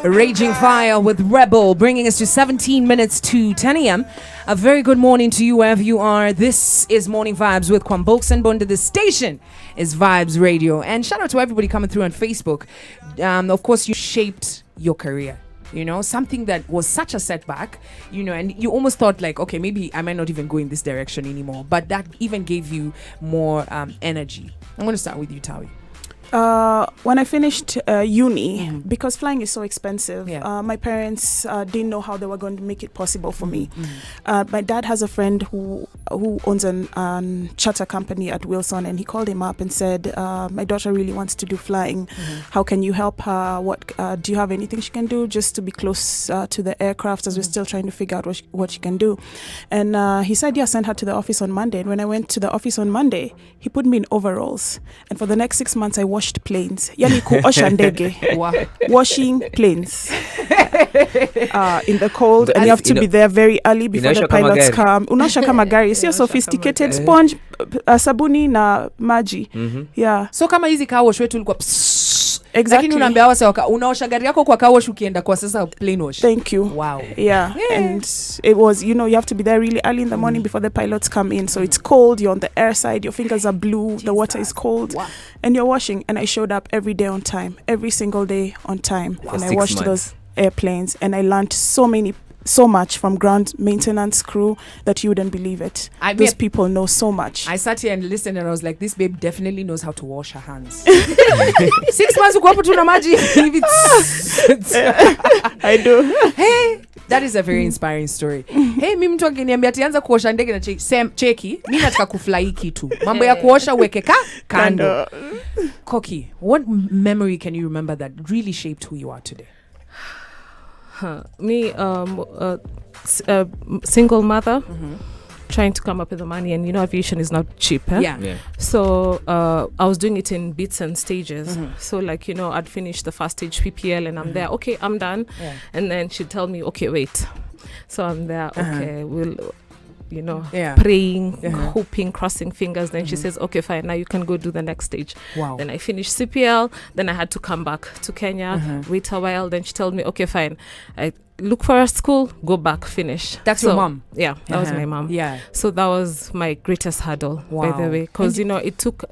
Raging Fire with Rebel, bringing us to 17 minutes to 10 a.m. A very good morning to you wherever you are. This is Morning Vibes with Kwambox and Mbunde. The station is Vybez Radio. And shout out to everybody coming through on Facebook. Of course, you shaped your career. You know, something that was such a setback, you know, and you almost thought like, okay, maybe I might not even go in this direction anymore. But that even gave you more energy. I'm going to start with you, Tawi. When I finished uni, because flying is so expensive, my parents didn't know how they were going to make it possible for me. My dad has a friend who owns a charter company at Wilson, and he called him up and said, my daughter really wants to do flying. How can you help her? What do you have anything she can do just to be close to the aircraft, as we're still trying to figure out what she can do? And he said, yeah, send her to the office on Monday. And when I went to the office on Monday, he put me in overalls. And for the next 6 months, I washed planes. Yani kuosha ndege. Washing planes in the cold, and you have to be there very early before the pilots come. Unaosha kama gari. Sio sophisticated sponge, sabuni na maji. Yeah. So kama hizi car wash wetu ulikuwa exactly. Lakini unaambia wasa unaosha gari yako kwa car wash ukienda kwa sasa plain wash. Thank you. Wow. Yeah. And it was, you know, you have to be there really early in the morning before the pilots come in. So it's cold, you're on the air side, your fingers are blue, the water is cold. Wow. And you're washing. And I showed up every day on time, every single day on time. Wow. And I washed those airplanes, and I learned so much from ground maintenance crew that you wouldn't believe it. Those people know so much. I sat here and listened, and I was like, this babe definitely knows how to wash her hands. 6 months uko hapo tu na maji. I do. Hey, that is a very inspiring story. Hey, mimi mtu akiniambia atianza kuosha ndege na cheki, mimi nataka kufly kitu. Mambo ya kuosha uweke kando. Koki, what memory can you remember that really shaped who you are today? Me, single mother, trying to come up with the money, and you know, aviation is not cheap. Yeah. So I was doing it in bits and stages. So like, you know, I'd finish the first stage PPL, and I'm there. Okay, I'm done. Yeah. And then she'd tell me, okay, wait. So I'm there. Okay, we'll. You know, praying, hoping, crossing fingers. Then she says, okay, fine, now you can go do the next stage. Wow. Then I finished CPL. Then I had to come back to Kenya, wait a while. Then she told me, okay, fine, I look for a school, go back, finish. That's your mom? Yeah, that was my mom. Yeah. So that was my greatest hurdle, by the way. Because, you know, it took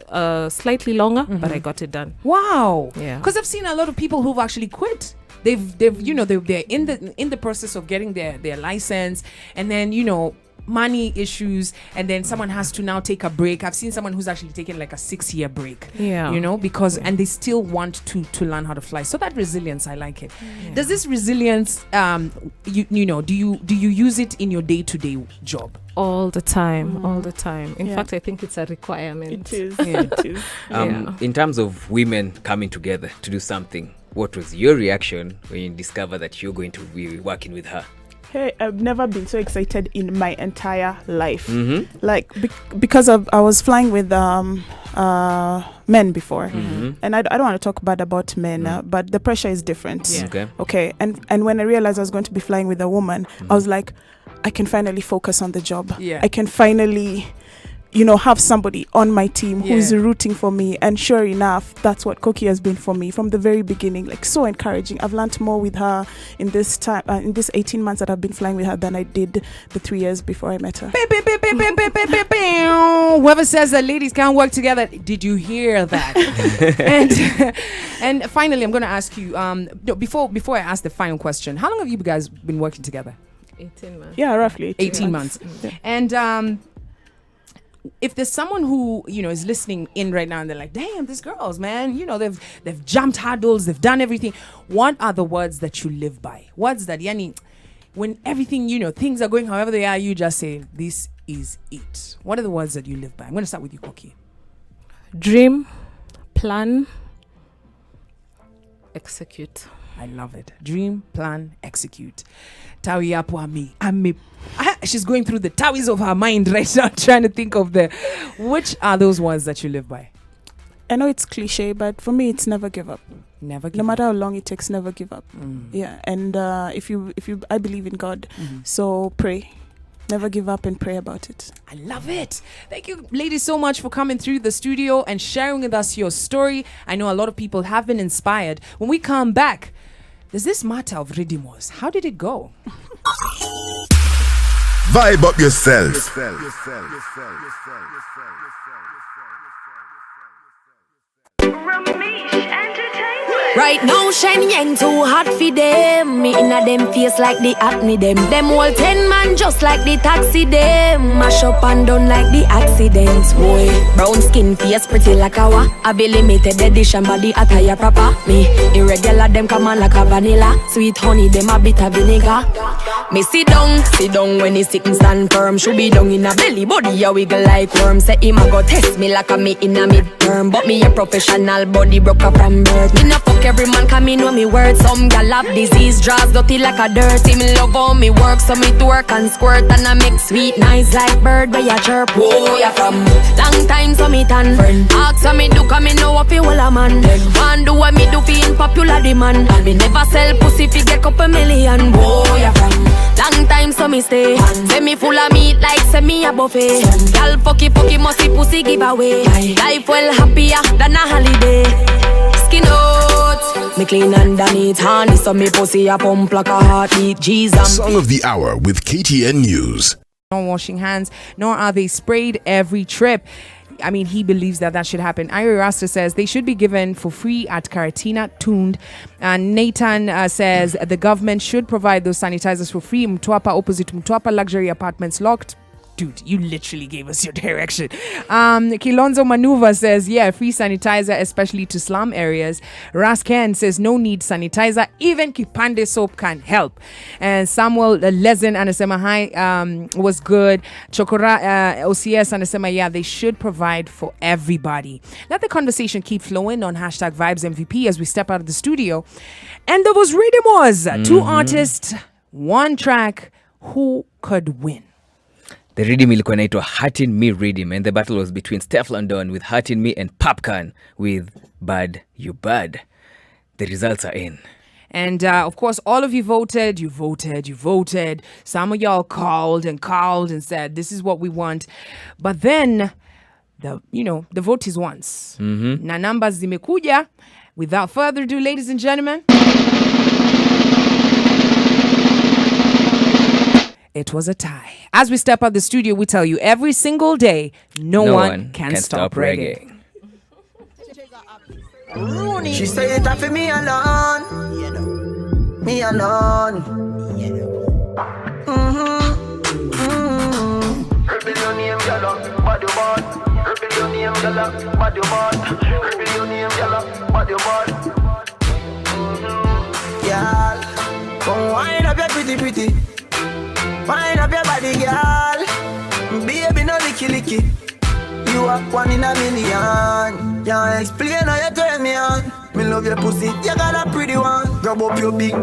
slightly longer, but I got it done. Wow. Yeah. Because I've seen a lot of people who've actually quit. They've you know, they're in the process of getting their license, and then, you know, money issues, and then someone has to now take a break. I've seen someone who's actually taken like a 6-year break, you know, because and they still want to learn how to fly. So that resilience, I like it. Does this resilience you know, do you use it in your day-to-day job? All the time. In fact, I think it's a requirement. It is. It is. In terms of women coming together to do something, what was your reaction when you discovered that you're going to be working with her? Hey, I've never been so excited in my entire life. Like because I was flying with men before, and I don't want to talk bad about men, but the pressure is different. Yeah. Okay. And when I realized I was going to be flying with a woman, I was like, I can finally focus on the job. I can finally, you know, have somebody on my team who's rooting for me. And sure enough, that's what Koki has been for me from the very beginning. Like, so encouraging. I've learned more with her in this time, in this 18 months that I've been flying with her than I did the 3 years before I met her. Whoever says that ladies can't work together, did you hear that? and finally, I'm going to ask you, before I ask the final question, how long have you guys been working together? 18 months. Yeah, roughly 18 months. And if there's someone who, you know, is listening in right now and they're like, damn, these girls, man, you know, they've jumped hurdles, they've done everything. What are the words that you live by? Words that, yani, when everything, you know, things are going however they are, you just say, this is it. What are the words that you live by? I'm going to start with you, Koki. Dream, plan, execute. I love it. Dream, plan, execute. Tawi yapo she's going through the Tawis of her mind right now, trying to think of which are those ones that you live by? I know it's cliche, but for me, it's never give up. Never give no up. matter how long it takes, never give up. Yeah. And if you I believe in God, so pray. Never give up and pray about it. I love it. Thank you, ladies, so much for coming through the studio and sharing with us your story. I know a lot of people have been inspired. When we come back, There's this matter of Ridimos. How did it go? Vibe up yourself. Right now, Shen Yang too hot for them. Me inna them face like the acne them. Them all 10 man just like the taxi them. Mash up and done like the accidents, boy. Brown skin face pretty like a wa. I be limited edition body attire proper. Me irregular them come on like a vanilla. Sweet honey them a bit of vinegar. Me sit down when he sit and stand firm. Should be down in a belly body a wiggle like worm. Say him a go test me like a me in a midterm. But me a professional body broker from birth. Me no fuck every man come in know me words. Some gal have disease, draws dirty like a dirt. Him love how me work, so me twerk and squirt. And I make sweet nice like bird where ya chirp. Whoa, ya from long time so me tan friend. Ask so me do come me know what fi wall a man. One do what me do fi in popular demand. And me never sell pussy fi get couple million. Whoa, ya from long time so me stay. Say me full of meat like say me a buffet. Gal fucky musty pussy give away. Life well happier than a holiday. Skin out, me clean underneath. Honey so me pussy a pump like a heartbeat. Jesus. Song of the Hour with KTN News. Not washing hands, nor are they sprayed every trip. I mean, he believes that should happen. Ira Rasta says they should be given for free at Karatina Tuned. And Nathan says the government should provide those sanitizers for free. Mtwapa opposite Mtwapa luxury apartments locked. Dude, you literally gave us your direction. Kilonzo Manuva says, yeah, free sanitizer, especially to slum areas. Rasken says, no need sanitizer. Even Kipande soap can help. And Samuel Lezen anasema hi was good. Chokora OCS anasema, yeah, they should provide for everybody. Let the conversation keep flowing on hashtag Vibes MVP as we step out of the studio. And there was Ridimos. Two artists, one track. Who could win? The rhythm ilikuwa inaitwa Hurtin' Me Rhythm, and the battle was between Steph London with Hurtin' Me and Popcorn with Bad You Bad. The results are in. And of course, all of you voted. You voted. Some of y'all called and said, this is what we want. But then, the vote is once. Na numbers zimekuja. Without further ado, ladies and gentlemen, it was a tie. As we step out of the studio, we tell you every single day, no one can stop reggae. She say it for me alone, me alone. Repeat your name, gala, body man. Repeat your name, gala, body man. Repeat your name, gala, body man. Yeah, come wind up your pretty. Wind up your body, girl. Baby, no licky. You are one in a million. Can't explain how you turn me on. Me love your pussy, you got a pretty one. Grab up your big bone.